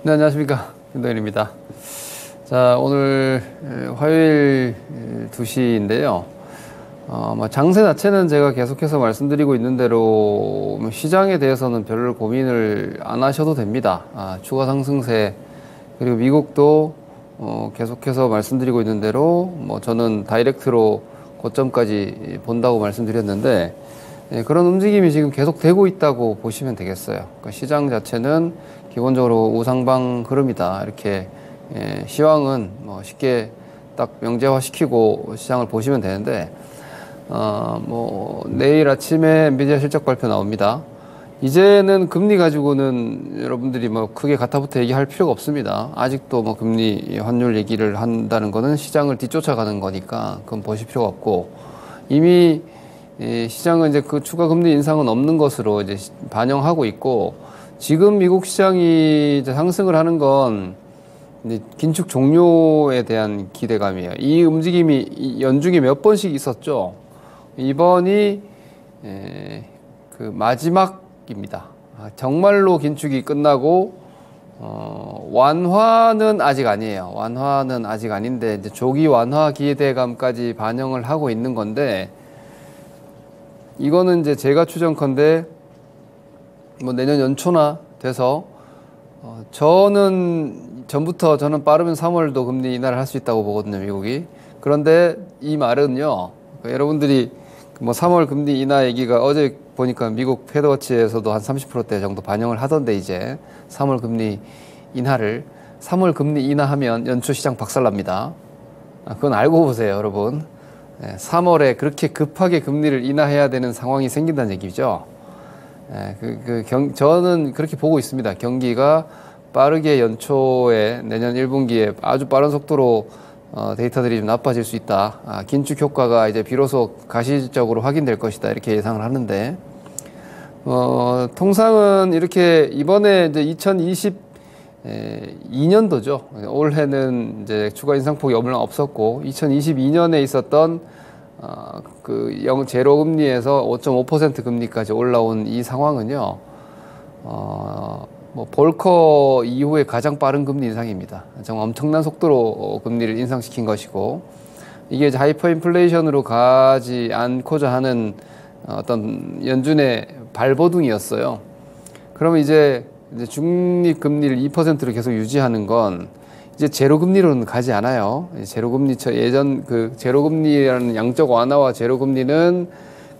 네, 안녕하십니까. 김동현입니다. 자, 오늘 화요일 2시인데요. 장세 자체는 제가 계속해서 말씀드리고 있는 대로 시장에 대해서는 별 고민을 안 하셔도 됩니다. 추가 상승세, 그리고 미국도 계속해서 말씀드리고 있는 대로 저는 다이렉트로 고점까지 본다고 말씀드렸는데, 그런 움직임이 지금 계속 되고 있다고 보시면 되겠어요. 그러니까 시장 자체는 기본적으로 우상방 흐름이다. 이렇게 시황은 쉽게 딱 명제화시키고 시장을 보시면 되는데, 내일 아침에 엔비디아 실적 발표 나옵니다. 이제는 금리 가지고는 여러분들이 크게 가타부터 얘기할 필요가 없습니다. 아직도 금리 환율 얘기를 한다는 거는 시장을 뒤쫓아가는 거니까 그건 보실 필요가 없고, 이미 시장은 이제 그 추가 금리 인상은 없는 것으로 이제 반영하고 있고, 지금 미국 시장이 이제 상승을 하는 건 이제 긴축 종료에 대한 기대감이에요. 이 움직임이 연중에 몇 번씩 있었죠. 이번이 그 마지막입니다. 정말로 긴축이 끝나고 완화는 아직 아니에요. 완화는 아직 아닌데 이제 조기 완화 기대감까지 반영을 하고 있는 건데, 이거는 이제 제가 추정컨대 내년 연초나 돼서 전부터 저는 빠르면 3월도 금리 인하를 할 수 있다고 보거든요, 미국이. 그런데 이 말은요, 여러분들이 3월 금리 인하 얘기가 어제 보니까 미국 패드워치에서도 한 30%대 정도 반영을 하던데, 이제 3월 금리 인하를 3월 금리 인하하면 연초 시장 박살납니다. 그건 알고 보세요, 여러분. 3월에 그렇게 급하게 금리를 인하해야 되는 상황이 생긴다는 얘기죠. 저는 그렇게 보고 있습니다. 경기가 빠르게 연초에 내년 1분기에 아주 빠른 속도로 데이터들이 좀 나빠질 수 있다. 긴축 효과가 이제 비로소 가시적으로 확인될 것이다. 이렇게 예상을 하는데, 통상은 이렇게 이번에 이제 2022년도죠. 올해는 이제 추가 인상폭이 얼마 없었고, 2022년에 있었던 제로 금리에서 5.5% 금리까지 올라온 이 상황은요, 볼커 이후에 가장 빠른 금리 인상입니다. 정말 엄청난 속도로 금리를 인상시킨 것이고, 이게 이제 하이퍼 인플레이션으로 가지 않고자 하는 어떤 연준의 발버둥이었어요. 그러면 이제 중립 금리를 2%로 계속 유지하는 건 이제 제로금리로는 가지 않아요. 제로금리, 예전 제로금리라는 양적 완화와 제로금리는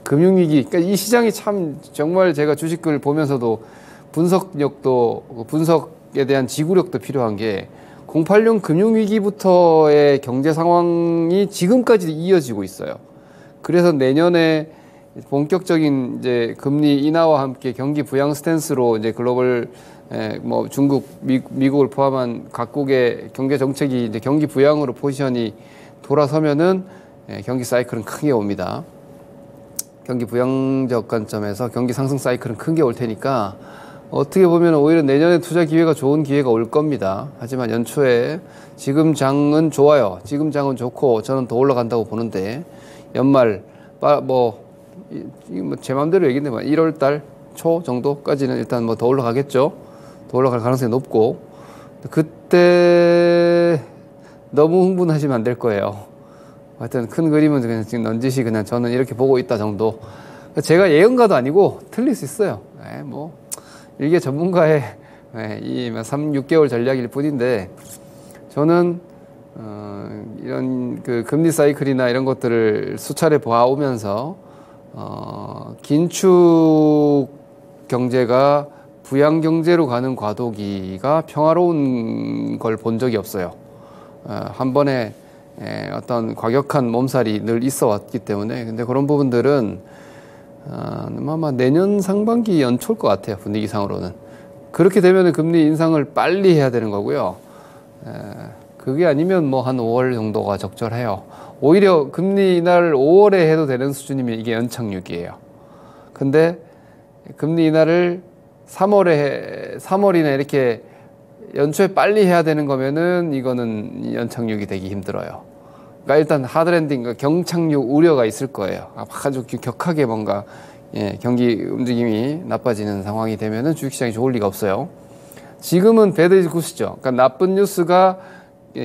금융위기, 그러니까 이 시장이 참 정말 제가 주식을 보면서도 분석에 대한 지구력도 필요한 게, 08년 금융위기부터의 경제 상황이 지금까지 이어지고 있어요. 그래서 내년에 본격적인 이제 금리 인하와 함께 경기 부양 스탠스로 이제 글로벌 중국, 미국을 포함한 각국의 경제 정책이 이제 경기 부양으로 포지션이 돌아서면은 경기 사이클은 크게 옵니다. 경기 부양적 관점에서 경기 상승 사이클은 크게 올 테니까, 어떻게 보면 오히려 내년에 투자 기회가 좋은 기회가 올 겁니다. 하지만 연초에 지금 장은 좋아요. 지금 장은 좋고 저는 더 올라간다고 보는데, 연말 제 마음대로 얘기인데 1월달 초 정도까지는 일단 더 올라가겠죠. 더 올라갈 가능성이 높고, 그때 너무 흥분하시면 안 될 거예요. 하여튼 큰 그림은 그냥 지금 넌지시 그냥 저는 이렇게 보고 있다 정도. 제가 예언가도 아니고 틀릴 수 있어요. 이게 전문가의 이 3, 6개월 전략일 뿐인데, 저는 이런 금리 사이클이나 이런 것들을 수차례 봐오면서 긴축 경제가 부양 경제로 가는 과도기가 평화로운 걸 본 적이 없어요. 한 번에 어떤 과격한 몸살이 늘 있어 왔기 때문에. 근데 그런 부분들은 아마 내년 상반기 연초일 것 같아요, 분위기상으로는. 그렇게 되면 금리 인상을 빨리 해야 되는 거고요. 그게 아니면 한 5월 정도가 적절해요. 오히려 금리 인하를 5월에 해도 되는 수준이면 이게 연착륙이에요. 근데 금리 인하를 3월이나 이렇게 연초에 빨리 해야 되는 거면은 이거는 연착륙이 되기 힘들어요. 그러니까 일단 하드랜딩, 경착륙 우려가 있을 거예요. 아주 격하게 경기 움직임이 나빠지는 상황이 되면은 주식시장이 좋을 리가 없어요. 지금은 배드 이즈 굿이죠. 그러니까 나쁜 뉴스가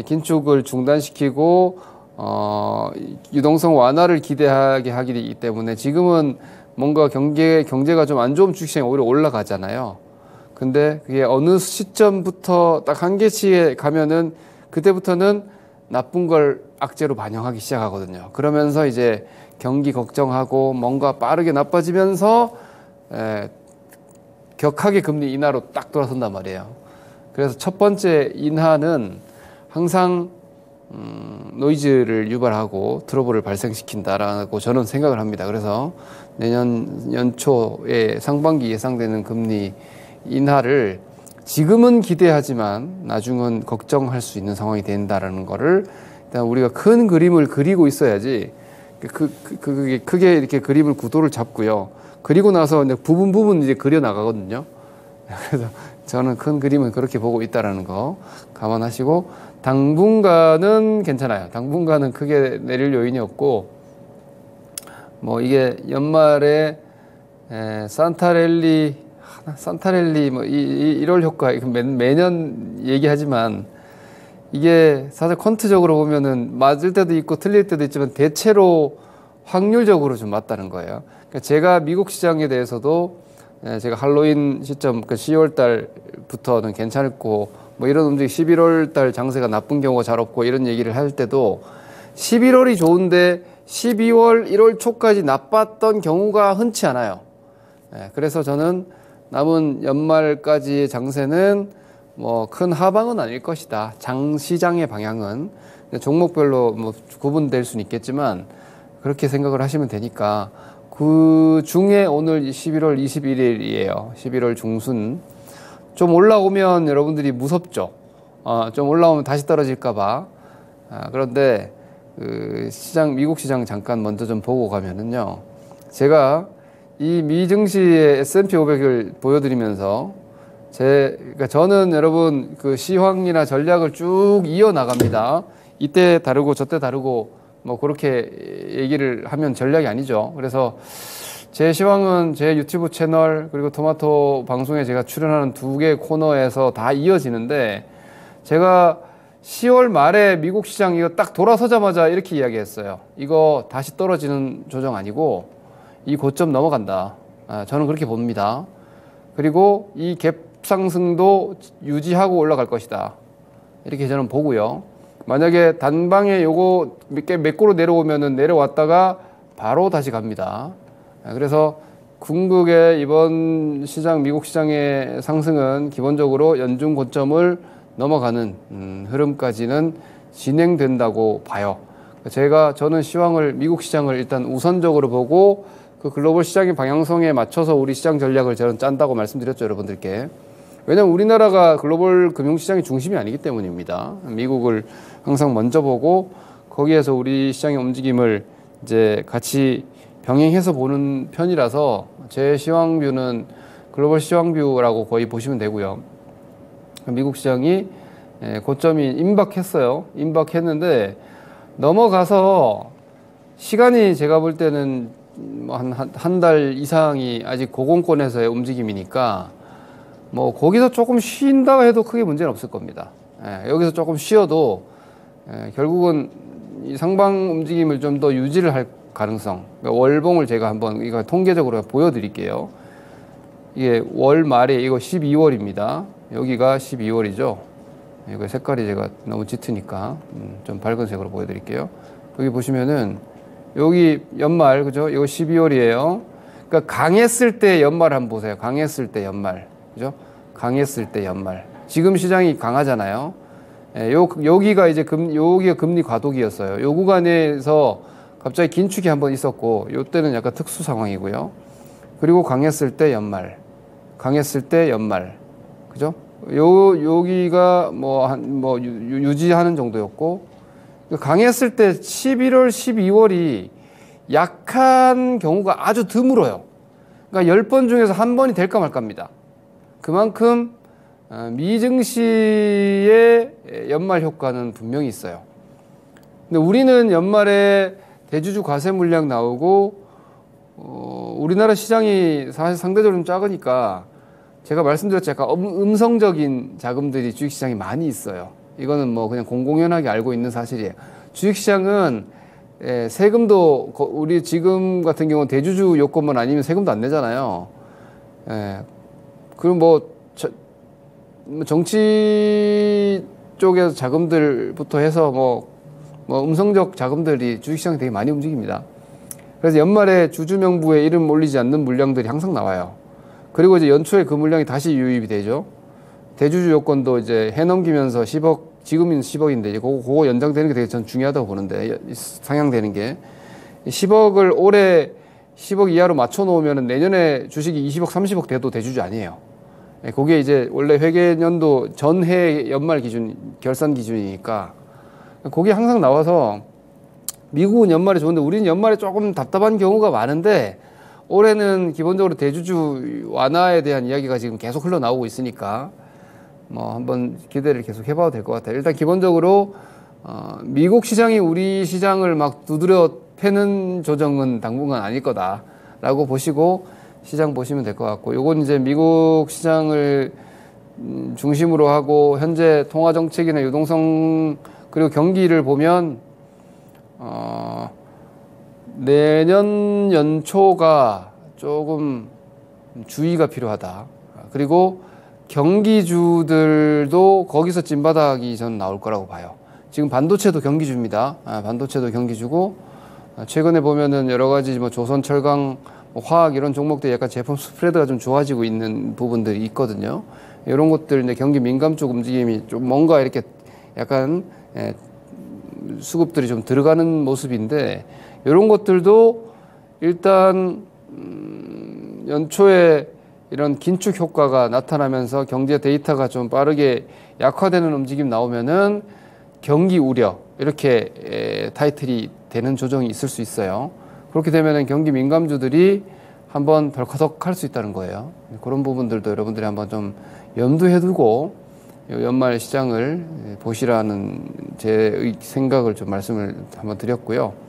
긴축을 중단시키고 유동성 완화를 기대하게 하기 때문에 지금은 뭔가 경제가 좀 안 좋은 주식시장이 오히려 올라가잖아요. 근데 그게 어느 시점부터 딱 한계치에 가면은 그때부터는 나쁜 걸 악재로 반영하기 시작하거든요. 그러면서 이제 경기 걱정하고 뭔가 빠르게 나빠지면서 격하게 금리 인하로 딱 돌아선단 말이에요. 그래서 첫 번째 인하는 항상 노이즈를 유발하고 트러블을 발생시킨다라고 저는 생각을 합니다. 그래서 내년 연초에 상반기 예상되는 금리 인하를 지금은 기대하지만 나중은 걱정할 수 있는 상황이 된다라는 거를 일단 우리가 큰 그림을 그리고 있어야지 그게 크게 이렇게 그림을 구도를 잡고요. 그리고 나서 이제 부분 이제 그려 나가거든요. 그래서 저는 큰 그림은 그렇게 보고 있다라는 거 감안하시고 당분간은 괜찮아요. 당분간은 크게 내릴 요인이 없고 뭐 이게 연말에 산타랠리 뭐 1월 효과 매년 얘기하지만 이게 사실 퀀트적으로 보면은 맞을 때도 있고 틀릴 때도 있지만 대체로 확률적으로 좀 맞다는 거예요. 그러니까 제가 미국 시장에 대해서도 제가 할로윈 시점, 그러니까 10월 달부터는 괜찮고 뭐 이런 움직임 11월 달 장세가 나쁜 경우가 잘 없고 이런 얘기를 할 때도 11월이 좋은데 12월, 1월 초까지 나빴던 경우가 흔치 않아요. 그래서 저는 남은 연말까지의 장세는 뭐 큰 하방은 아닐 것이다. 장시장의 방향은 종목별로 뭐 구분될 수는 있겠지만 그렇게 생각을 하시면 되니까 그 중에 오늘 11월 21일이에요. 11월 중순. 좀 올라오면 여러분들이 무섭죠. 좀 올라오면 다시 떨어질까봐. 그런데 그 미국 시장 잠깐 먼저 좀 보고 가면은요. 제가 이 미증시의 S&P 500을 보여드리면서 그러니까 저는 여러분 그 시황이나 전략을 쭉 이어 나갑니다. 이때 다르고 저때 다르고 뭐 그렇게 얘기를 하면 전략이 아니죠. 그래서 제 시황은 제 유튜브 채널 그리고 토마토 방송에 제가 출연하는 2개 코너에서 다 이어지는데 제가 10월 말에 미국 시장 이거 딱 돌아서자마자 이렇게 이야기했어요. 이거 다시 떨어지는 조정 아니고 이 고점 넘어간다. 저는 그렇게 봅니다. 그리고 이 갭 상승도 유지하고 올라갈 것이다. 이렇게 저는 보고요. 만약에 단방에 요거 몇 고로 내려오면은 내려왔다가 바로 다시 갑니다. 그래서 궁극의 이번 시장, 미국 시장의 상승은 기본적으로 연중 고점을 넘어가는 흐름까지는 진행된다고 봐요. 저는 시황을 미국 시장을 일단 우선적으로 보고 그 글로벌 시장의 방향성에 맞춰서 우리 시장 전략을 저는 짠다고 말씀드렸죠, 여러분들께. 왜냐하면 우리나라가 글로벌 금융시장의 중심이 아니기 때문입니다. 미국을 항상 먼저 보고 거기에서 우리 시장의 움직임을 이제 같이 병행해서 보는 편이라서 제 시황뷰는 글로벌 시황뷰라고 거의 보시면 되고요. 미국 시장이 고점이 임박했어요. 임박했는데 넘어가서 시간이 제가 볼 때는 한 달 이상이 아직 고공권에서의 움직임이니까 뭐 거기서 조금 쉰다고 해도 크게 문제는 없을 겁니다. 여기서 조금 쉬어도 결국은 이 상방 움직임을 좀 더 유지를 할 가능성. 그러니까 월봉을 제가 한번 이거 통계적으로 보여드릴게요. 이게 월 말에 이거 12월입니다. 여기가 12월이죠. 이거 색깔이 제가 너무 짙으니까 좀 밝은 색으로 보여드릴게요. 여기 보시면은 여기 연말 그죠? 이거 12월이에요. 그러니까 강했을 때 연말 한번 보세요. 강했을 때 연말 그죠? 강했을 때 연말. 지금 시장이 강하잖아요. 여기가 이제 여기가 금리 과도기였어요. 요 구간에서 갑자기 긴축이 한번 있었고, 요 때는 약간 특수 상황이고요. 그리고 강했을 때 연말, 강했을 때 연말, 그죠? 여기가 유지하는 정도였고, 강했을 때 11월, 12월이 약한 경우가 아주 드물어요. 그러니까 10번 중에서 한 번이 될까 말까입니다. 그만큼 미증시의 연말 효과는 분명히 있어요. 근데 우리는 연말에 대주주 과세 물량 나오고 우리나라 시장이 사실 상대적으로 좀 작으니까 제가 말씀드렸죠. 약간 음성적인 자금들이 주식시장에 많이 있어요. 이거는 뭐 그냥 공공연하게 알고 있는 사실이에요. 주식시장은 세금도 우리 지금 같은 경우는 대주주 요건만 아니면 세금도 안 내잖아요. 그럼 뭐 정치 쪽에서 자금들부터 해서 뭐 음성적 자금들이 주식시장에 되게 많이 움직입니다. 그래서 연말에 주주명부에 이름 올리지 않는 물량들이 항상 나와요. 그리고 이제 연초에 그 물량이 다시 유입이 되죠. 대주주 요건도 이제 해넘기면서 10억, 지금은 10억인데 이제 그거 연장되는 게 되게 전 중요하다고 보는데, 상향되는 게 10억을 올해 10억 이하로 맞춰 놓으면 내년에 주식이 20억, 30억 돼도 대주주 아니에요. 그게 이제 원래 회계년도 전해 연말 기준, 결산 기준이니까 그게 항상 나와서 미국은 연말에 좋은데 우리는 연말에 조금 답답한 경우가 많은데, 올해는 기본적으로 대주주 완화에 대한 이야기가 지금 계속 흘러나오고 있으니까 뭐 한번 기대를 계속 해봐도 될 것 같아요. 일단 기본적으로 미국 시장이 우리 시장을 막 두드려 패는 조정은 당분간 아닐 거다라고 보시고 시장 보시면 될 것 같고, 요건 이제 미국 시장을 중심으로 하고 현재 통화 정책이나 유동성 그리고 경기를 보면 내년 연초가 조금 주의가 필요하다. 그리고 경기주들도 거기서 찐바닥이 저는 나올 거라고 봐요. 지금 반도체도 경기주입니다. 반도체도 경기주고, 최근에 보면은 여러 가지 뭐 조선, 철강, 화학 이런 종목들 약간 제품 스프레드가 좀 좋아지고 있는 부분들이 있거든요. 이런 것들 이제 경기 민감 쪽 움직임이 좀 뭔가 이렇게 약간 수급들이 좀 들어가는 모습인데, 이런 것들도 일단 연초에 이런 긴축 효과가 나타나면서 경제 데이터가 좀 빠르게 약화되는 움직임 나오면은 경기 우려 이렇게 타이틀이 되는 조정이 있을 수 있어요. 그렇게 되면은 경기 민감주들이 한번 덜커덕 할 수 있다는 거예요. 그런 부분들도 여러분들이 한번 좀 염두해 두고 연말 시장을 보시라는 제 생각을 좀 말씀을 한번 드렸고요.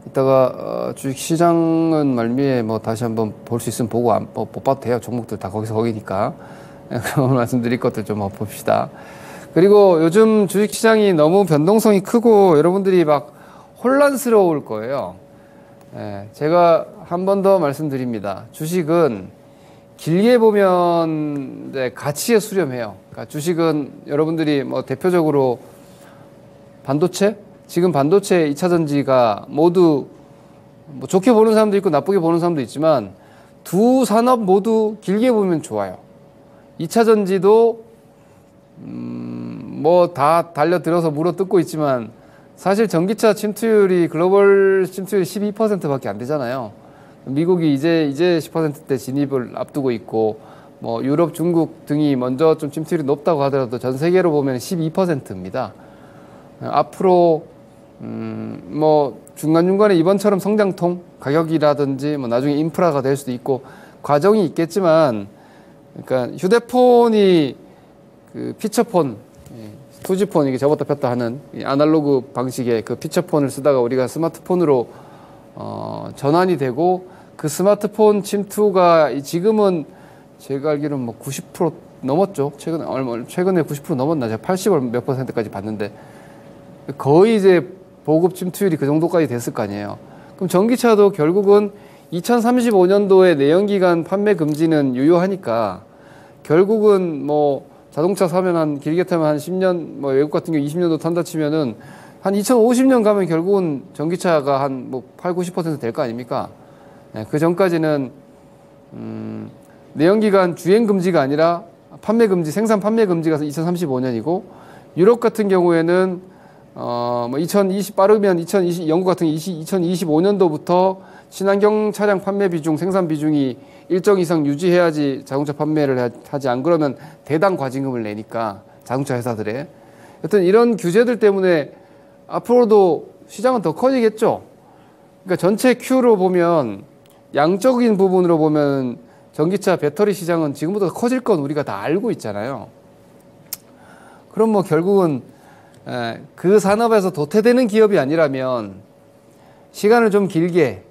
이따가 주식시장은 말미에 뭐 다시 한번 볼 수 있으면 보고 못 봐도 돼요. 종목들 다 거기니까. 그런 말씀드릴 것들 좀 봅시다. 그리고 요즘 주식시장이 너무 변동성이 크고 여러분들이 막 혼란스러울 거예요. 제가 한 번 더 말씀드립니다. 주식은 길게 보면 가치에 수렴해요. 그러니까 주식은 여러분들이 뭐 대표적으로 반도체? 지금 반도체 2차전지가 모두 뭐 좋게 보는 사람도 있고 나쁘게 보는 사람도 있지만 두 산업 모두 길게 보면 좋아요. 2차전지도 뭐 다 달려들어서 물어뜯고 있지만 사실 전기차 침투율이 글로벌 침투율이 12%밖에 안 되잖아요. 미국이 이제 10%대 진입을 앞두고 있고, 뭐 유럽, 중국 등이 먼저 좀 침투율이 높다고 하더라도 전 세계로 보면 12%입니다. 앞으로 뭐 중간중간에 이번처럼 성장통 가격이라든지 뭐 나중에 인프라가 될 수도 있고 과정이 있겠지만, 그러니까 휴대폰이 그 피처폰, 투지폰 이게 접었다 폈다 하는 아날로그 방식의 그 피처폰을 쓰다가 우리가 스마트폰으로 전환이 되고, 그 스마트폰 침투가 지금은 제가 알기로는 뭐 90% 넘었죠. 최근에 90% 넘었나? 제가 80을 몇 %까지 봤는데 거의 이제 보급 침투율이 그 정도까지 됐을 거 아니에요. 그럼 전기차도 결국은 2035년도에 내연기관 판매 금지는 유효하니까 결국은 뭐 자동차 사면 길게 타면 한 10년, 뭐 외국 같은 경우 20년도 탄다 치면은 한 2050년 가면 결국은 전기차가 한 뭐 8, 90% 될 거 아닙니까? 그 전까지는 내연기관 주행 금지가 아니라 판매 금지, 생산 판매 금지가 2035년이고, 유럽 같은 경우에는 뭐 2020 빠르면 2020 영국 같은 경우 2025년도부터 친환경 차량 판매 비중, 생산 비중이 일정 이상 유지해야지 자동차 판매를 하지, 안 그러면 대당 과징금을 내니까 자동차 회사들에. 여튼 이런 규제들 때문에 앞으로도 시장은 더 커지겠죠. 그러니까 전체 Q로 보면, 양적인 부분으로 보면 전기차 배터리 시장은 지금보다 커질 건 우리가 다 알고 있잖아요. 그럼 뭐 결국은 그 산업에서 도태되는 기업이 아니라면 시간을 좀 길게,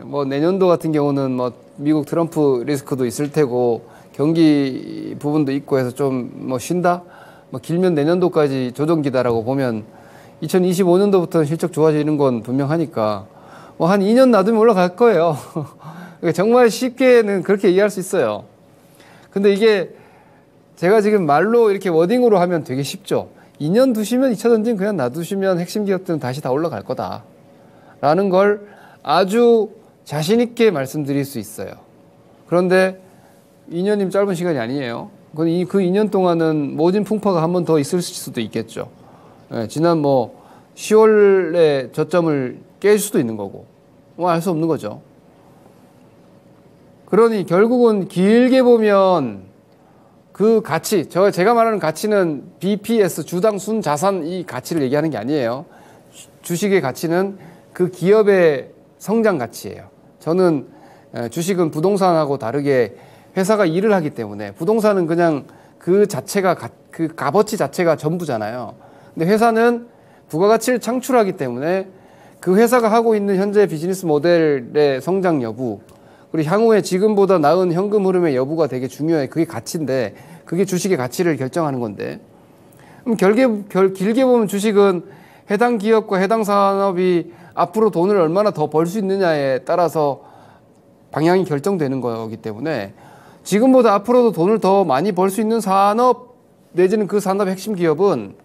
뭐 내년도 같은 경우는 뭐 미국 트럼프 리스크도 있을 테고 경기 부분도 있고 해서 좀 뭐 쉰다? 뭐 길면 내년도까지 조정기다라고 보면 2025년도부터는 실적 좋아지는 건 분명하니까 뭐 한 2년 놔두면 올라갈 거예요. 정말 쉽게는 그렇게 이해할 수 있어요. 근데 이게 제가 지금 말로 이렇게 워딩으로 하면 되게 쉽죠. 2년 두시면 2차 전지 그냥 놔두시면 핵심 기업들은 다시 다 올라갈 거다. 라는 걸 아주 자신있게 말씀드릴 수 있어요. 그런데 2년이면 짧은 시간이 아니에요. 그 2년 동안은 모진 풍파가 한 번 더 있을 수도 있겠죠. 예, 지난 뭐 10월에 저점을 깰 수도 있는 거고, 뭐 알 수 없는 거죠. 그러니 결국은 길게 보면 그 가치, 제가 말하는 가치는 BPS, 주당 순 자산 이 가치를 얘기하는 게 아니에요. 주식의 가치는 그 기업의 성장 가치예요. 저는 주식은 부동산하고 다르게 회사가 일을 하기 때문에 부동산은 그냥 그 자체가 그 값어치 자체가 전부잖아요. 근데 회사는 부가가치를 창출하기 때문에 그 회사가 하고 있는 현재 비즈니스 모델의 성장 여부 그리고 향후에 지금보다 나은 현금 흐름의 여부가 되게 중요해. 그게 가치인데 그게 주식의 가치를 결정하는 건데 그럼 길게 보면 주식은 해당 기업과 해당 산업이 앞으로 돈을 얼마나 더 벌 수 있느냐에 따라서 방향이 결정되는 거기 때문에 지금보다 앞으로도 돈을 더 많이 벌 수 있는 산업 내지는 그 산업의 핵심 기업은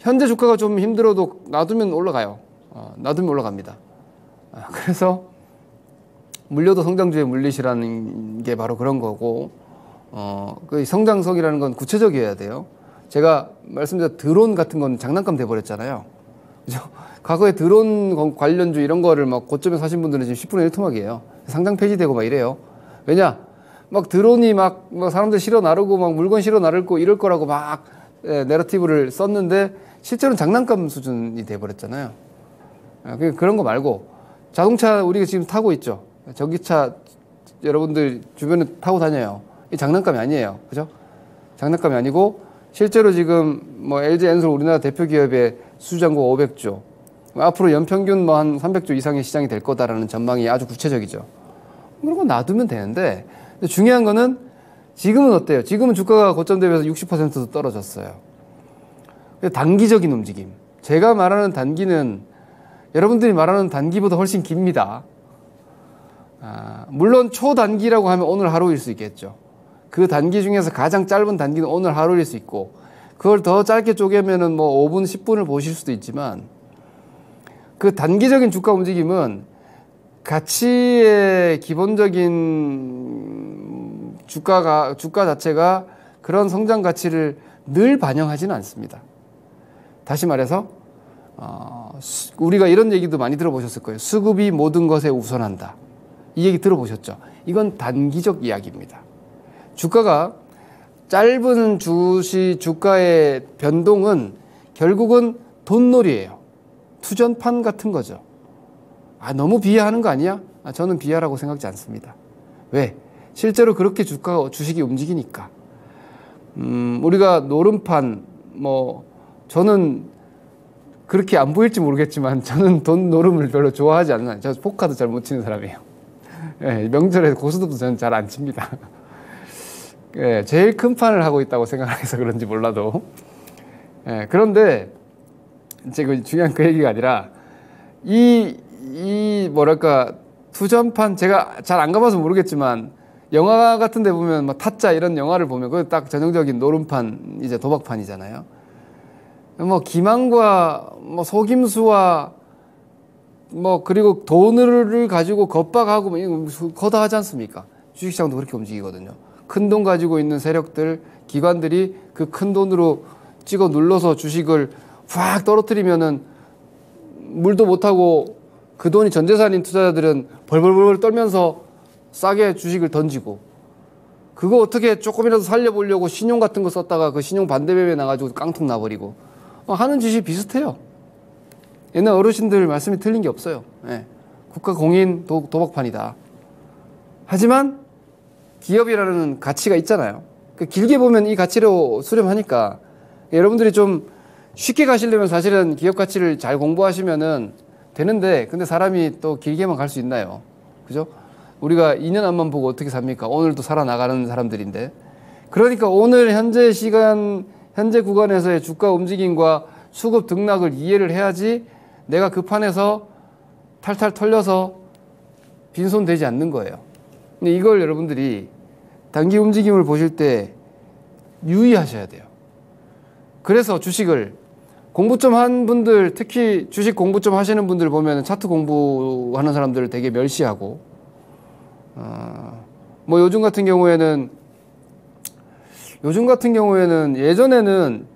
현재 주가가 좀 힘들어도 놔두면 올라가요. 놔두면 올라갑니다. 그래서 물려도 성장주에 물리시라는 게 바로 그런 거고 그 성장성이라는 건 구체적이어야 돼요. 제가 말씀드린 드론 같은 건 장난감 돼버렸잖아요. 그죠? 과거에 드론 관련주 이런 거를 막 고점에 사신 분들은 지금 10분의 1 토막이에요. 상장 폐지되고 막 이래요. 왜냐? 막 드론이 막 사람들 실어 나르고 막 물건 실어 나르고 이럴 거라고 막 내러티브를 썼는데 실제로는 장난감 수준이 돼버렸잖아요. 그런 거 말고 자동차 우리가 지금 타고 있죠. 전기차 여러분들 주변에 타고 다녀요. 이 장난감이 아니에요. 그죠? 장난감이 아니고 실제로 지금 뭐 LG 엔솔 우리나라 대표 기업의 수주잔고 500조 앞으로 연평균 뭐 한 300조 이상의 시장이 될 거다라는 전망이 아주 구체적이죠. 그런 거 놔두면 되는데 근데 중요한 거는 지금은 어때요? 지금은 주가가 고점 대비해서 60%도 떨어졌어요. 단기적인 움직임. 제가 말하는 단기는 여러분들이 말하는 단기보다 훨씬 깁니다. 물론 초단기라고 하면 오늘 하루일 수 있겠죠. 그 단기 중에서 가장 짧은 단기는 오늘 하루일 수 있고 그걸 더 짧게 쪼개면은 뭐 5분, 10분을 보실 수도 있지만 그 단기적인 주가 움직임은 가치의 기본적인 주가 자체가 그런 성장 가치를 늘 반영하지는 않습니다. 다시 말해서 우리가 이런 얘기도 많이 들어보셨을 거예요. 수급이 모든 것에 우선한다. 이 얘기 들어보셨죠? 이건 단기적 이야기입니다. 주가가 짧은 주가의 변동은 결국은 돈놀이예요. 투전판 같은 거죠. 너무 비하하는 거 아니야? 저는 비하라고 생각지 않습니다. 왜? 실제로 그렇게 주식이 움직이니까. 우리가 노름판, 저는 그렇게 안 보일지 모르겠지만 저는 돈 노름을 별로 좋아하지 않아요. 저 포카도 잘 못 치는 사람이에요. 예, 명절에 고스톱도 저는 잘 안 칩니다. 예, 제일 큰 판을 하고 있다고 생각해서 그런지 몰라도. 예, 그런데 이제 중요한 그 얘기가 아니라 뭐랄까 투전판 제가 잘 안 가봐서 모르겠지만 영화 같은 데 보면 뭐 타짜 이런 영화를 보면 그거 딱 전형적인 노름판 이제 도박판이잖아요. 뭐 기망과 뭐 속임수와 그리고 돈을 가지고 겁박하고 뭐 이거 거다하지 않습니까? 주식시장도 그렇게 움직이거든요. 큰 돈 가지고 있는 세력들, 기관들이 그 큰 돈으로 찍어 눌러서 주식을 확 떨어뜨리면은 물도 못하고 그 돈이 전 재산인 투자자들은 벌벌벌 떨면서 싸게 주식을 던지고 그거 어떻게 조금이라도 살려보려고 신용 같은 거 썼다가 그 신용 반대매매 나가지고 깡통 나버리고 하는 짓이 비슷해요. 옛날 어르신들 말씀이 틀린 게 없어요. 예. 국가 공인 도박판이다. 하지만 기업이라는 가치가 있잖아요. 길게 보면 이 가치로 수렴하니까 여러분들이 좀 쉽게 가시려면 사실은 기업 가치를 잘 공부하시면은 되는데 근데 사람이 또 길게만 갈 수 있나요? 그죠? 우리가 2년 앞만 보고 어떻게 삽니까? 오늘도 살아나가는 사람들인데. 그러니까 오늘 현재 시간, 현재 구간에서의 주가 움직임과 수급 등락을 이해를 해야지 내가 그 판에서 탈탈 털려서 빈손 되지 않는 거예요. 근데 이걸 여러분들이 단기 움직임을 보실 때 유의하셔야 돼요. 그래서 주식을 공부 좀 한 분들, 특히 주식 공부 좀 하시는 분들 보면 차트 공부하는 사람들을 되게 멸시하고, 뭐 요즘 같은 경우에는 예전에는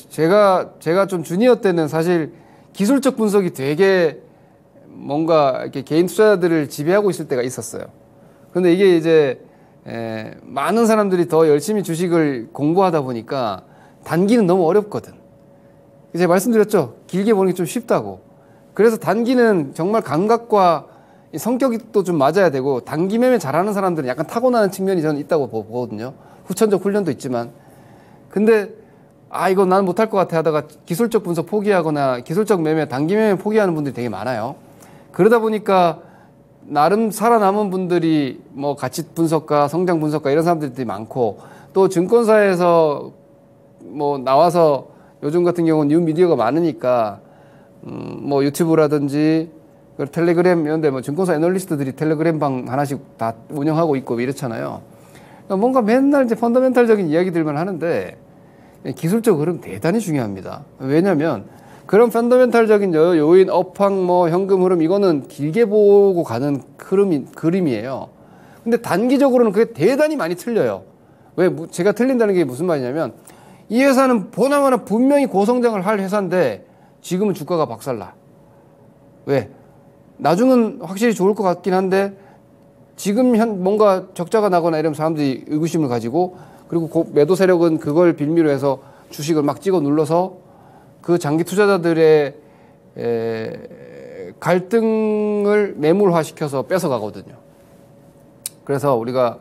제가 좀 주니어 때는 사실 기술적 분석이 되게 뭔가 이렇게 개인 투자자들을 지배하고 있을 때가 있었어요. 근데 이게 이제 많은 사람들이 더 열심히 주식을 공부하다 보니까 단기는 너무 어렵거든. 제가 말씀드렸죠. 길게 보는 게 좀 쉽다고. 그래서 단기는 정말 감각과 성격이 또 좀 맞아야 되고, 단기 매매 잘하는 사람들은 약간 타고나는 측면이 저는 있다고 보거든요. 후천적 훈련도 있지만. 근데 이거 난 못할 것 같아 하다가 기술적 분석 포기하거나 기술적 매매, 단기 매매 포기하는 분들이 되게 많아요. 그러다 보니까 나름 살아남은 분들이 뭐 가치 분석가, 성장 분석가 이런 사람들이 많고, 또 증권사에서 뭐 나와서 요즘 같은 경우는 뉴미디어가 많으니까 뭐 유튜브라든지 텔레그램 이런 데 뭐 증권사 애널리스트들이 텔레그램 방 하나씩 다 운영하고 있고 이렇잖아요. 그러니까 뭔가 맨날 이제 펀더멘탈적인 이야기들만 하는데 기술적 흐름 대단히 중요합니다. 왜냐면 그런 펀더멘탈적인 요인, 업황, 뭐 현금 흐름 이거는 길게 보고 가는 그림이에요. 근데 단기적으로는 그게 대단히 많이 틀려요. 왜 제가 틀린다는 게 무슨 말이냐면, 이 회사는 보나마나 분명히 고성장을 할 회사인데 지금은 주가가 박살나. 왜? 나중은 확실히 좋을 것 같긴 한데 지금 뭔가 적자가 나거나 이러면 사람들이 의구심을 가지고, 그리고 매도 세력은 그걸 빌미로 해서 주식을 막 찍어 눌러서 그 장기 투자자들의 갈등을 매몰화시켜서 뺏어가거든요. 그래서 우리가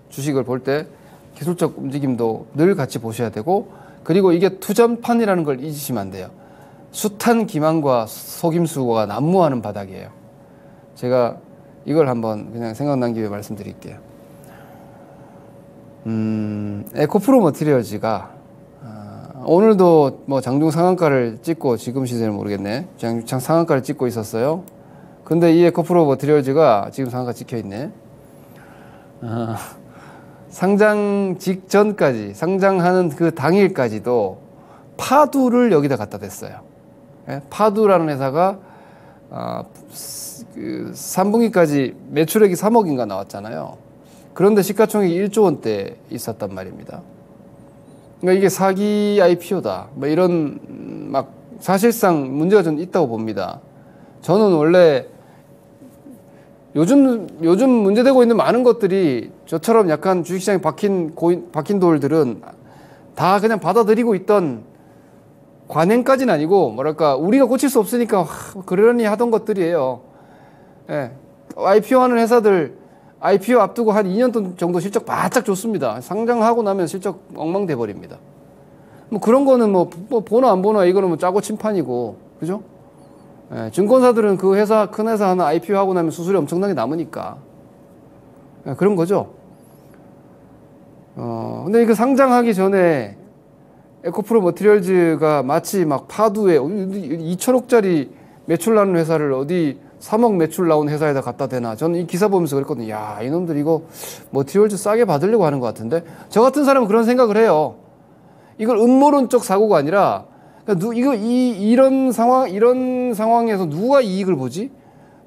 주식을 볼 때 기술적 움직임도 늘 같이 보셔야 되고, 그리고 이게 투전판이라는 걸 잊으시면 안 돼요. 숱한 기만과 속임수가 난무하는 바닥이에요. 제가 이걸 한번 그냥 생각난 김에 말씀드릴게요. 에코프로 머티리얼즈가 오늘도 뭐 장중 상한가를 찍고, 지금 시세는 모르겠네. 장중 상한가를 찍고 있었어요. 근데 이 에코프로 머티리얼즈가 지금 상한가 찍혀 있네. 상장 직전까지, 상장하는 그 당일까지도 파두를 여기다 갖다 댔어요. 파두라는 회사가 그 3분기까지 매출액이 3억인가 나왔잖아요. 그런데 시가총액이 1조 원대 있었단 말입니다. 그러니까 이게 사기 IPO다, 뭐 이런 막 사실상 문제가 좀 있다고 봅니다. 저는 원래 요즘 문제되고 있는 많은 것들이 저처럼 약간 주식시장에 박힌 돌들은 다 그냥 받아들이고 있던, 관행까지는 아니고 뭐랄까 우리가 고칠 수 없으니까 그러려니 하던 것들이에요. IPO 하는 회사들 IPO 앞두고 한 2년 정도 실적 바짝 좋습니다. 상장하고 나면 실적 엉망돼 버립니다. 뭐 그런 거는 뭐 보나 안 보나 이거는 뭐 짜고 침판이고, 그죠? 증권사들은 그 회사, 큰 회사 하나 IPO 하고 나면 수수료 엄청나게 남으니까 그런 거죠. 근데 이거 상장하기 전에 에코프로 머티리얼즈가 마치 막 파두에 2천억짜리 매출 나는 회사를 어디 3억 매출 나온 회사에다 갖다 대나. 저는 이 기사 보면서 그랬거든요. 야, 이놈들 이거 머티리얼즈 싸게 받으려고 하는 것 같은데. 저 같은 사람은 그런 생각을 해요. 이걸 음모론적 사고가 아니라, 그러니까 이런 상황에서 누가 이익을 보지?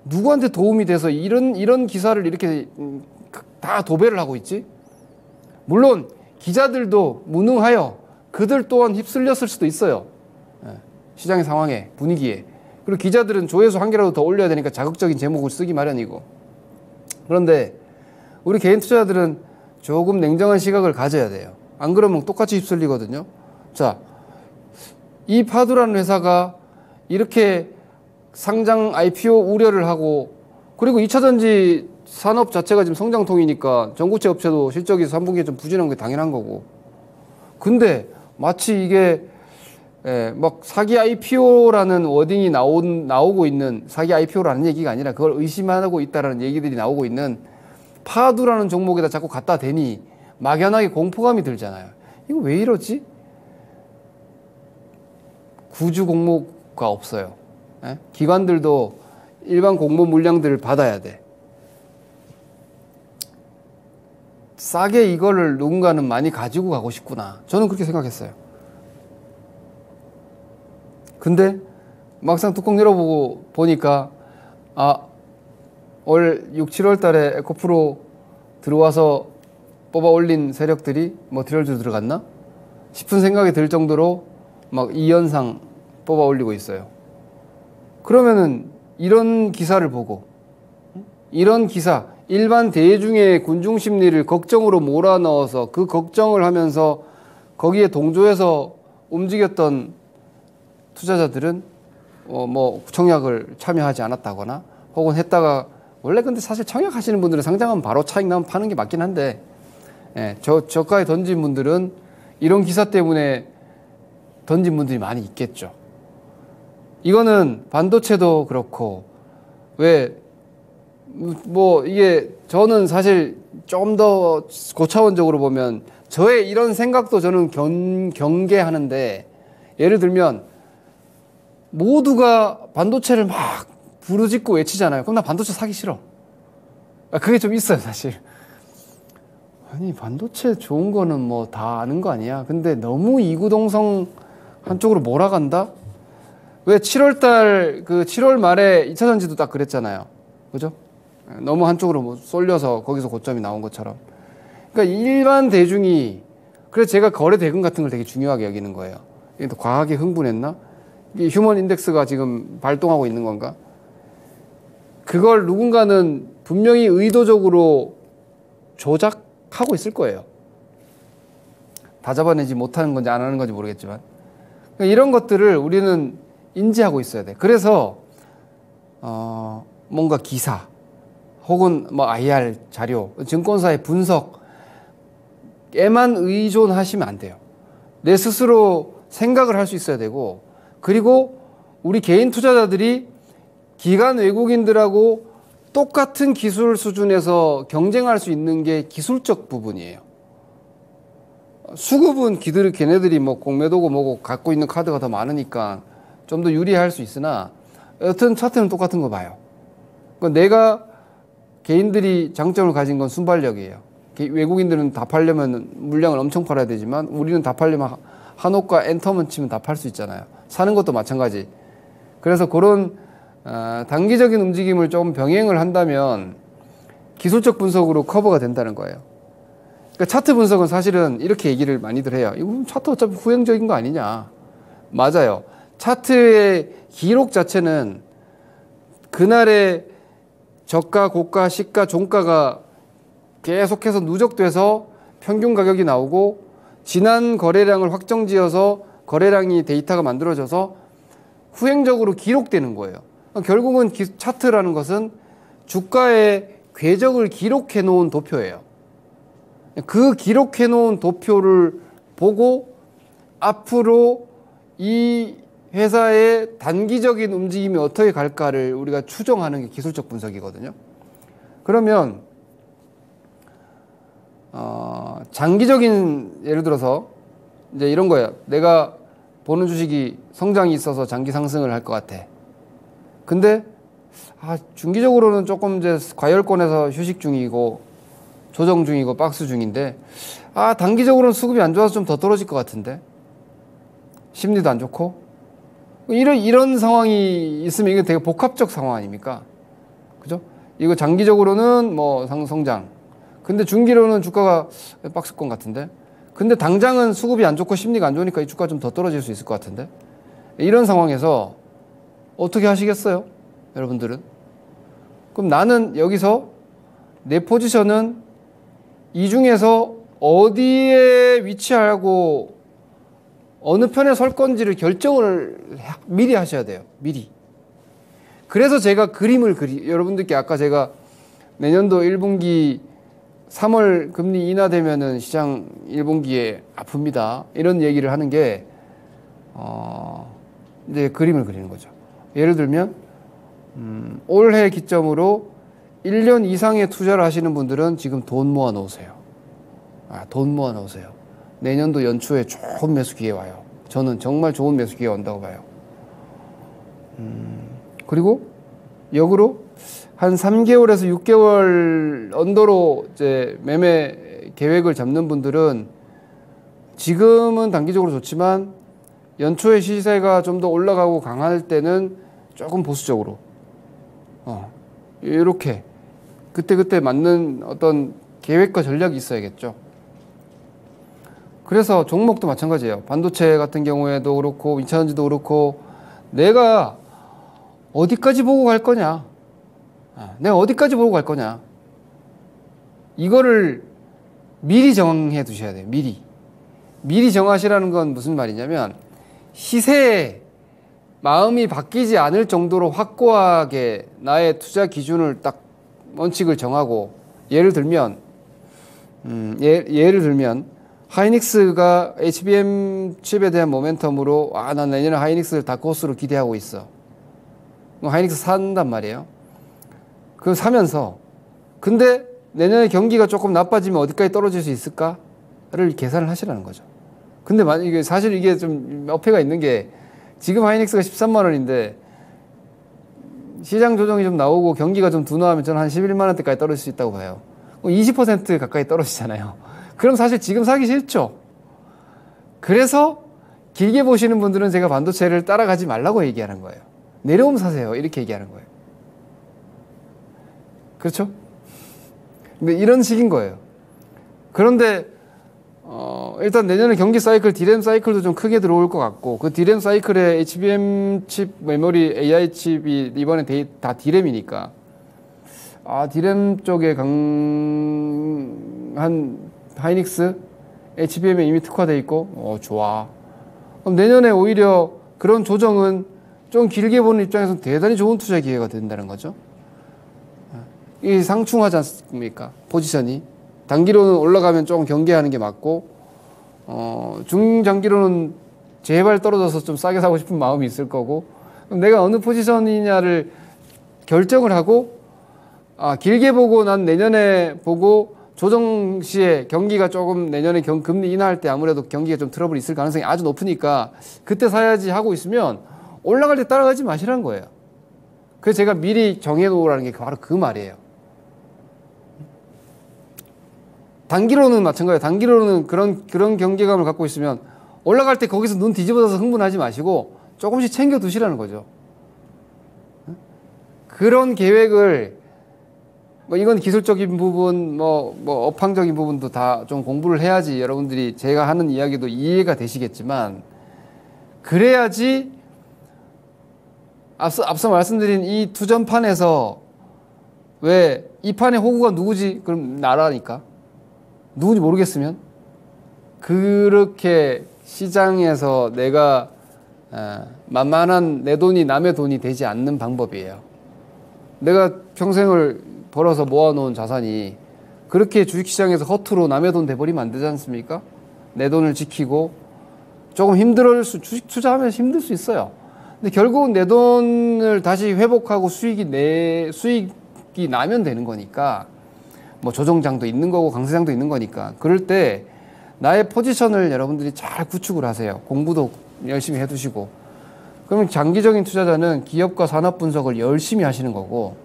누구한테 도움이 돼서 이런 기사를 이렇게 다 도배를 하고 있지? 물론 기자들도 무능하여 그들 또한 휩쓸렸을 수도 있어요. 시장의 상황에, 분위기에. 그리고 기자들은 조회수 한 개라도 더 올려야 되니까 자극적인 제목을 쓰기 마련이고. 그런데 우리 개인 투자자들은 조금 냉정한 시각을 가져야 돼요. 안 그러면 똑같이 휩쓸리거든요. 자, 이 파두라는 회사가 이렇게 상장 IPO 우려를 하고, 그리고 2차전지 산업 자체가 지금 성장통이니까 전구체 업체도 실적이 3분기에 좀 부진한 게 당연한 거고. 근데 마치 이게 예, 막 사기 IPO라는 워딩이 나오고 있는, 사기 IPO라는 얘기가 아니라 그걸 의심하고 있다라는 얘기들이 나오고 있는 파두라는 종목에다 자꾸 갖다 대니 막연하게 공포감이 들잖아요. 이거 왜 이러지? 구주 공모가 없어요. 예? 기관들도 일반 공모 물량들을 받아야 돼. 싸게 이거를 누군가는 많이 가지고 가고 싶구나. 저는 그렇게 생각했어요. 근데 막상 뚜껑 열어보고 보니까 올 6, 7월 달에 에코프로 들어와서 뽑아 올린 세력들이 뭐 트레일즈 들어갔나? 싶은 생각이 들 정도로 막 2연상 뽑아 올리고 있어요. 그러면은 이런 기사를 보고, 이런 기사, 일반 대중의 군중 심리를 걱정으로 몰아넣어서 그 걱정을 하면서 거기에 동조해서 움직였던 투자자들은 뭐 청약을 참여하지 않았다거나 혹은 했다가, 원래 근데 사실 청약하시는 분들은 상장하면 바로 차익 나면 파는 게 맞긴 한데, 예, 저가에 던진 분들은 이런 기사 때문에 던진 분들이 많이 있겠죠. 이거는 반도체도 그렇고, 왜 뭐 이게 저는 사실 좀 더 고차원적으로 보면 저의 이런 생각도 저는 경계하는데, 예를 들면 모두가 반도체를 막 부르짖고 외치잖아요. 그럼 나 반도체 사기 싫어. 그게 좀 있어요, 사실. 아니, 반도체 좋은 거는 뭐 다 아는 거 아니야. 근데 너무 이구동성 한쪽으로 몰아간다? 왜 7월달, 7월 말에 2차전지도 딱 그랬잖아요. 그죠? 너무 한쪽으로 뭐 쏠려서 거기서 고점이 나온 것처럼. 그러니까 일반 대중이, 그래서 제가 거래 대금 같은 걸 되게 중요하게 여기는 거예요. 이게 또 과하게 흥분했나? 이 휴먼 인덱스가 지금 발동하고 있는 건가? 그걸 누군가는 분명히 의도적으로 조작하고 있을 거예요. 다 잡아내지 못하는 건지 안 하는 건지 모르겠지만. 그러니까 이런 것들을 우리는 인지하고 있어야 돼. 그래서 뭔가 기사 혹은 뭐 IR 자료, 증권사의 분석에만 의존하시면 안 돼요. 내 스스로 생각을 할 수 있어야 되고, 그리고 우리 개인 투자자들이 기관 외국인들하고 똑같은 기술 수준에서 경쟁할 수 있는 게 기술적 부분이에요. 수급은 걔네들이 뭐 공매도고 뭐고 갖고 있는 카드가 더 많으니까 좀 더 유리할 수 있으나, 여튼 차트는 똑같은 거 봐요. 그러니까 내가 개인들이 장점을 가진 건 순발력이에요. 외국인들은 다 팔려면 물량을 엄청 팔아야 되지만 우리는 다 팔려면 한옥과 엔터만 치면 다 팔 수 있잖아요. 사는 것도 마찬가지. 그래서 그런 단기적인 움직임을 좀 병행을 한다면 기술적 분석으로 커버가 된다는 거예요. 그러니까 차트 분석은 사실은 이렇게 얘기를 많이들 해요. 이거 차트 어차피 후행적인 거 아니냐. 맞아요. 차트의 기록 자체는 그날의 저가, 고가, 시가, 종가가 계속해서 누적돼서 평균 가격이 나오고, 지난 거래량을 확정지어서 거래량이 데이터가 만들어져서 후행적으로 기록되는 거예요. 결국은 차트라는 것은 주가의 궤적을 기록해 놓은 도표예요. 그 기록해 놓은 도표를 보고 앞으로 이 회사의 단기적인 움직임이 어떻게 갈까를 우리가 추정하는 게 기술적 분석이거든요. 그러면 장기적인, 예를 들어서 이제 이런 거예요. 내가 보는 주식이 성장이 있어서 장기 상승을 할 것 같아. 근데 중기적으로는 조금 이제 과열권에서 휴식 중이고 조정 중이고 박스 중인데, 단기적으로는 수급이 안 좋아서 좀 더 떨어질 것 같은데, 심리도 안 좋고, 이런 상황이 있으면 이게 되게 복합적 상황 아닙니까? 그죠? 이거 장기적으로는 뭐 성장. 근데 중기로는 주가가 박스권 같은데, 근데 당장은 수급이 안 좋고 심리가 안 좋으니까 이 주가 좀 더 떨어질 수 있을 것 같은데, 이런 상황에서 어떻게 하시겠어요? 여러분들은? 그럼 나는 여기서 내 포지션은 이 중에서 어디에 위치하고 어느 편에 설 건지를 결정을 미리 하셔야 돼요. 미리. 그래서 제가 여러분들께 아까 제가 내년도 1분기 3월 금리 인하되면은 시장 1분기에 아픕니다. 이런 얘기를 하는 게, 이제 그림을 그리는 거죠. 예를 들면 올해 기점으로 1년 이상의 투자를 하시는 분들은 지금 돈 모아 놓으세요. 돈 모아 놓으세요. 내년도 연초에 좋은 매수 기회 와요. 저는 정말 좋은 매수 기회 온다고 봐요. 그리고 역으로 한 3개월에서 6개월 언더로 이제 매매 계획을 잡는 분들은 지금은 단기적으로 좋지만 연초에 시세가 좀 더 올라가고 강할 때는 조금 보수적으로 이렇게 그때그때 맞는 어떤 계획과 전략이 있어야겠죠. 그래서 종목도 마찬가지예요. 반도체 같은 경우에도 그렇고 2차전지도 그렇고 내가 어디까지 보고 갈 거냐, 내가 어디까지 보고 갈 거냐, 이거를 미리 정해 두셔야 돼요. 미리 정하시라는 건 무슨 말이냐면 시세에 마음이 바뀌지 않을 정도로 확고하게 나의 투자 기준을 딱 원칙을 정하고, 예를 들면 하이닉스가 HBM 칩에 대한 모멘텀으로 난 내년에 하이닉스를 다크호스로 기대하고 있어. 하이닉스 산단 말이에요. 그럼 사면서 근데 내년에 경기가 조금 나빠지면 어디까지 떨어질 수 있을까를 계산을 하시라는 거죠. 근데 만약에 사실 이게 좀 어폐가 있는 게 지금 하이닉스가 13만 원인데 시장 조정이 좀 나오고 경기가 좀 둔화하면 저는 한 11만 원대까지 떨어질 수 있다고 봐요. 20% 가까이 떨어지잖아요. 그럼 사실 지금 사기 싫죠. 그래서 길게 보시는 분들은 제가 반도체를 따라가지 말라고 얘기하는 거예요. 내려오면 사세요. 이렇게 얘기하는 거예요. 그렇죠? 근데 이런 식인 거예요. 그런데 일단 내년에 경기 사이클, 디램 사이클도 좀 크게 들어올 것 같고, 그 디램 사이클에 HBM 칩, 메모리, AI 칩이 이번에 다 디램이니까 디램 쪽에 강한 하이닉스, HBM에 이미 특화돼 있고 좋아. 그럼 내년에 오히려 그런 조정은 좀 길게 보는 입장에서는 대단히 좋은 투자 기회가 된다는 거죠. 이 상충하지 않습니까? 포지션이 단기로는 올라가면 조금 경계하는 게 맞고, 중장기로는 제발 떨어져서 좀 싸게 사고 싶은 마음이 있을 거고, 그럼 내가 어느 포지션이냐를 결정을 하고, 길게 보고 난 내년에 보고 조정 시에 경기가 조금 내년에 금리 인하할 때 아무래도 경기가 좀 트러블이 있을 가능성이 아주 높으니까 그때 사야지 하고 있으면 올라갈 때 따라가지 마시라는 거예요. 그래서 제가 미리 정해놓으라는 게 바로 그 말이에요. 단기로는 마찬가지예요. 단기로는 그런 경계감을 갖고 있으면 올라갈 때 거기서 눈 뒤집어져서 흥분하지 마시고 조금씩 챙겨 두시라는 거죠. 그런 계획을 이건 기술적인 부분, 업황적인 부분도 다 좀 공부를 해야지 여러분들이 제가 하는 이야기도 이해가 되시겠지만, 그래야지 앞서 말씀드린 이 투전판에서 왜 이 판의 호구가 누구지? 그럼 나라니까. 누군지 모르겠으면 그렇게 시장에서 내가 만만한 내 돈이 남의 돈이 되지 않는 방법이에요. 내가 평생을 벌어서 모아놓은 자산이 그렇게 주식시장에서 허투루 남의 돈 돼버리면 안 되지 않습니까? 내 돈을 지키고 조금 주식 투자하면 힘들 수 있어요. 근데 결국은 내 돈을 다시 회복하고 수익이 나면 되는 거니까, 조정장도 있는 거고 강세장도 있는 거니까, 그럴 때 나의 포지션을 여러분들이 잘 구축을 하세요. 공부도 열심히 해두시고. 그러면 장기적인 투자자는 기업과 산업 분석을 열심히 하시는 거고,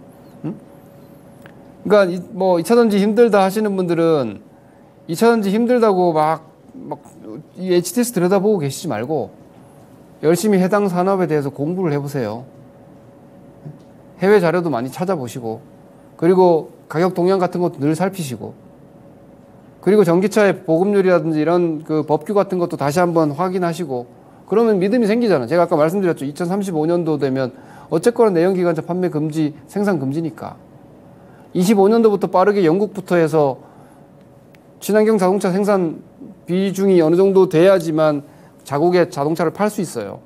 그러니까 2차전지 힘들다 하시는 분들은 2차전지 힘들다고 이 HTS 들여다보고 계시지 말고 열심히 해당 산업에 대해서 공부를 해보세요. 해외 자료도 많이 찾아보시고, 그리고 가격 동향 같은 것도 늘 살피시고, 그리고 전기차의 보급률이라든지 이런 그 법규 같은 것도 다시 한번 확인하시고, 그러면 믿음이 생기잖아. 제가 아까 말씀드렸죠. 2035년도 되면 어쨌거나 내연기관차 판매 금지, 생산 금지니까. 25년도부터 빠르게 영국부터 해서 친환경 자동차 생산 비중이 어느 정도 돼야지만 자국의 자동차를 팔 수 있어요.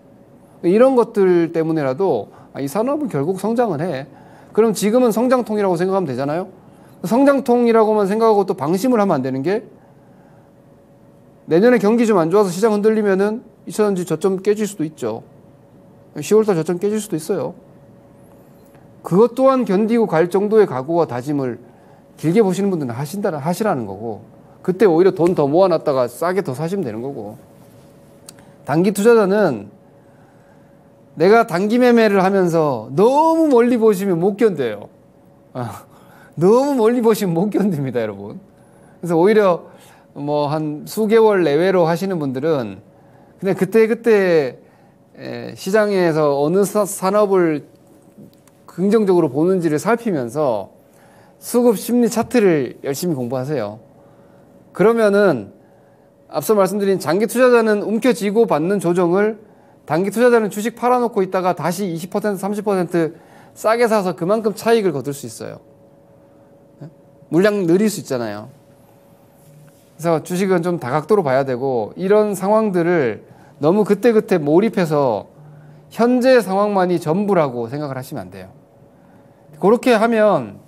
이런 것들 때문에라도 이 산업은 결국 성장을 해. 그럼 지금은 성장통이라고 생각하면 되잖아요. 성장통이라고만 생각하고 또 방심을 하면 안 되는 게, 내년에 경기 좀 안 좋아서 시장 흔들리면은 2,000원지 저점 깨질 수도 있죠. 10월달 저점 깨질 수도 있어요. 그것 또한 견디고 갈 정도의 각오와 다짐을 길게 보시는 분들은 하시라는 거고, 그때 오히려 돈 더 모아놨다가 싸게 더 사시면 되는 거고. 단기 투자자는 내가 단기 매매를 하면서 너무 멀리 보시면 못 견뎌요. 너무 멀리 보시면 못 견딥니다, 여러분. 그래서 오히려 뭐 한 수개월 내외로 하시는 분들은 그냥 그때 시장에서 어느 산업을 긍정적으로 보는지를 살피면서 수급 심리 차트를 열심히 공부하세요. 그러면은 앞서 말씀드린 장기 투자자는 움켜쥐고 받는 조정을 단기 투자자는 주식 팔아놓고 있다가 다시 20% 30% 싸게 사서 그만큼 차익을 거둘 수 있어요. 물량 늘릴 수 있잖아요. 그래서 주식은 좀 다각도로 봐야 되고, 이런 상황들을 너무 그때그때 몰입해서 현재 상황만이 전부라고 생각을 하시면 안 돼요. 그렇게 하면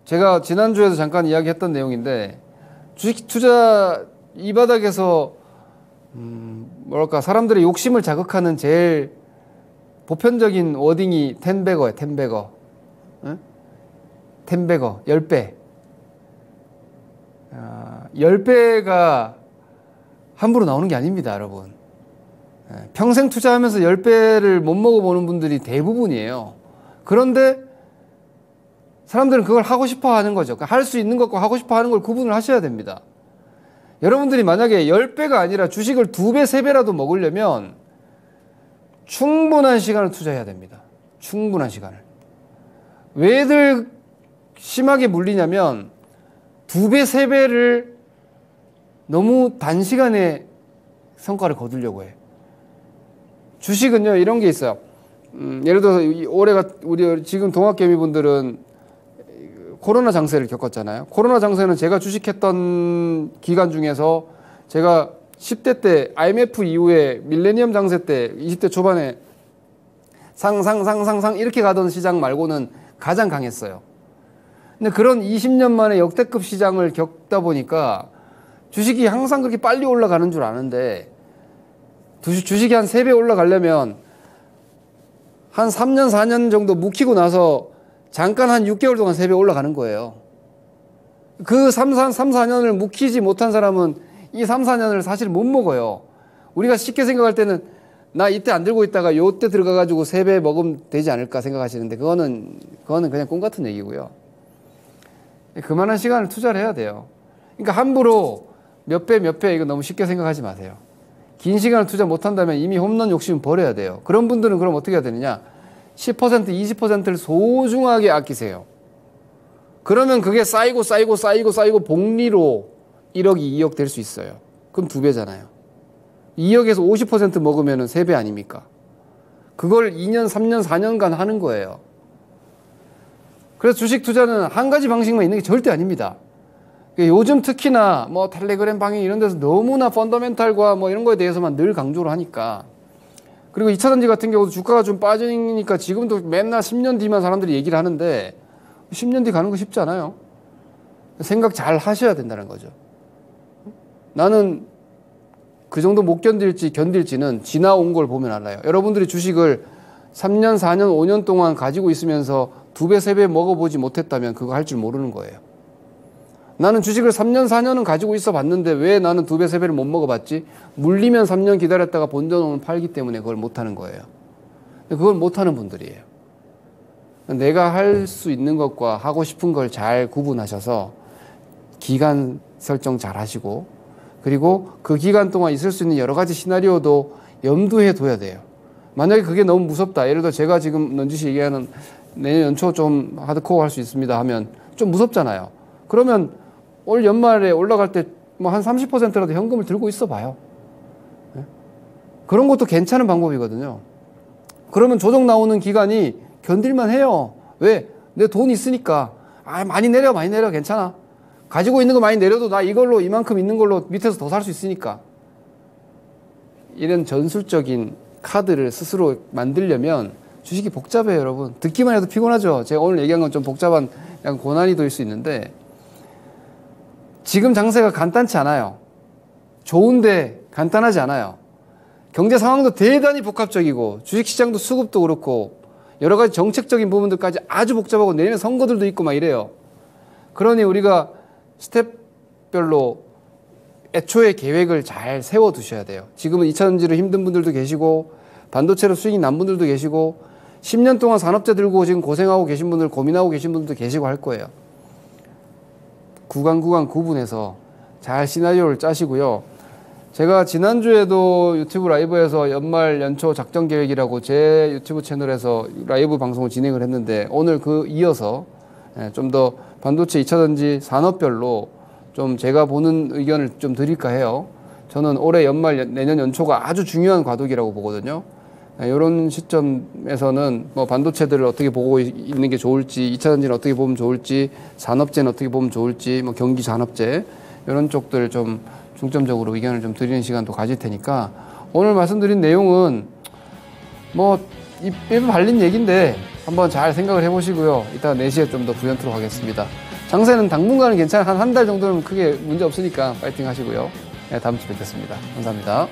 제가 지난주에도 잠깐 이야기했던 내용인데, 주식 투자 이 바닥에서 뭐랄까 사람들의 욕심을 자극하는 제일 보편적인 워딩이 텐베거예요. 텐베거. 응? 텐베거 10배. 10배가 함부로 나오는 게 아닙니다, 여러분. 평생 투자하면서 10배를 못 먹어보는 분들이 대부분이에요. 그런데 사람들은 그걸 하고 싶어 하는 거죠. 할 수 있는 것과 하고 싶어 하는 걸 구분을 하셔야 됩니다. 여러분들이 만약에 10배가 아니라 주식을 2배, 3배라도 먹으려면 충분한 시간을 투자해야 됩니다. 충분한 시간을. 왜들 심하게 물리냐면 2배, 3배를 너무 단시간에 성과를 거두려고 해. 주식은요, 이런 게 있어요. 예를 들어서 올해가 우리 지금 동학개미분들은 코로나 장세를 겪었잖아요. 코로나 장세는 제가 주식했던 기간 중에서 제가 10대 때 IMF 이후에 밀레니엄 장세 때 20대 초반에 상 이렇게 가던 시장 말고는 가장 강했어요. 근데 그런 20년 만에 역대급 시장을 겪다 보니까 주식이 항상 그렇게 빨리 올라가는 줄 아는데, 주식이 한 3배 올라가려면 한 3년, 4년 정도 묵히고 나서 잠깐 한 6개월 동안 3배 올라가는 거예요. 그 3, 4년을 묵히지 못한 사람은 이 3, 4년을 사실 못 먹어요. 우리가 쉽게 생각할 때는 나 이때 안 들고 있다가 요때 들어가가지고 3배 먹으면 되지 않을까 생각하시는데, 그거는 그냥 꿈 같은 얘기고요. 그만한 시간을 투자를 해야 돼요. 그러니까 함부로 몇 배 이거 너무 쉽게 생각하지 마세요. 긴 시간을 투자 못한다면 이미 홈런 욕심은 버려야 돼요. 그런 분들은 그럼 어떻게 해야 되느냐? 10%, 20%를 소중하게 아끼세요. 그러면 그게 쌓이고 복리로 1억, 2억 될 수 있어요. 그럼 2배잖아요. 2억에서 50% 먹으면 3배 아닙니까? 그걸 2년, 3년, 4년간 하는 거예요. 그래서 주식 투자는 한 가지 방식만 있는 게 절대 아닙니다. 요즘 특히나 뭐 텔레그램 방송 이런 데서 너무나 펀더멘탈과 뭐 이런 거에 대해서만 늘 강조를 하니까, 그리고 2차전지 같은 경우도 주가가 좀 빠지니까 지금도 맨날 10년 뒤만 사람들이 얘기를 하는데 10년 뒤 가는 거 쉽지 않아요. 생각 잘 하셔야 된다는 거죠. 나는 그 정도 못 견딜지는 지나온 걸 보면 알아요. 여러분들이 주식을 3년, 4년, 5년 동안 가지고 있으면서 2배, 3배 먹어보지 못했다면 그거 할 줄 모르는 거예요. 나는 주식을 3년, 4년은 가지고 있어 봤는데 왜 나는 2배, 3배를 못 먹어봤지? 물리면 3년 기다렸다가 본전은 팔기 때문에 그걸 못하는 거예요. 그걸 못하는 분들이에요. 내가 할 수 있는 것과 하고 싶은 걸 잘 구분하셔서 기간 설정 잘 하시고, 그리고 그 기간 동안 있을 수 있는 여러 가지 시나리오도 염두에 둬야 돼요. 만약에 그게 너무 무섭다. 예를 들어 제가 지금 넌지시 얘기하는 내년 연초 좀 하드코어 할 수 있습니다 하면 좀 무섭잖아요. 그러면 올 연말에 올라갈 때 뭐 한 30%라도 현금을 들고 있어 봐요. 네? 그런 것도 괜찮은 방법이거든요. 그러면 조정 나오는 기간이 견딜만 해요. 왜? 내 돈 있으니까. 많이 내려 괜찮아. 가지고 있는 거 많이 내려도 나 이걸로 이만큼 있는 걸로 밑에서 더 살 수 있으니까. 이런 전술적인 카드를 스스로 만들려면 주식이 복잡해요, 여러분. 듣기만 해도 피곤하죠. 제가 오늘 얘기한 건 좀 복잡한 약간 고난이도일 수 있는데, 지금 장세가 간단치 않아요. 좋은데 간단하지 않아요. 경제 상황도 대단히 복합적이고 주식시장도 수급도 그렇고 여러 가지 정책적인 부분들까지 아주 복잡하고 내년 선거들도 있고 막 이래요. 그러니 우리가 스텝별로 애초에 계획을 잘 세워두셔야 돼요. 지금은 2차전지로 힘든 분들도 계시고 반도체로 수익이 난 분들도 계시고 10년 동안 산업재 들고 지금 고생하고 계신 분들, 고민하고 계신 분들도 계시고 할 거예요. 구간 구분해서 잘 시나리오를 짜시고요. 제가 지난주에도 유튜브 라이브에서 연말 연초 작전 계획이라고 제 유튜브 채널에서 라이브 방송을 진행을 했는데 오늘 이어서 좀 더 반도체 2차전지 산업별로 좀 제가 보는 의견을 좀 드릴까 해요. 저는 올해 연말 내년 연초가 아주 중요한 과도기라고 보거든요. 이런 시점에서는 뭐 반도체들을 어떻게 보고 있는 게 좋을지, 2차전지는 어떻게 보면 좋을지, 산업재는 어떻게 보면 좋을지, 뭐 경기 산업재 이런 쪽들 좀 중점적으로 의견을 좀 드리는 시간도 가질 테니까 오늘 말씀드린 내용은 뭐 입에 발린 얘기인데 한번 잘 생각을 해보시고요. 이따 4시에 좀 더 부연토록 하겠습니다. 장세는 당분간은 괜찮아요. 한 달 정도는 크게 문제 없으니까 파이팅 하시고요. 네, 다음 주에 뵙겠습니다. 감사합니다.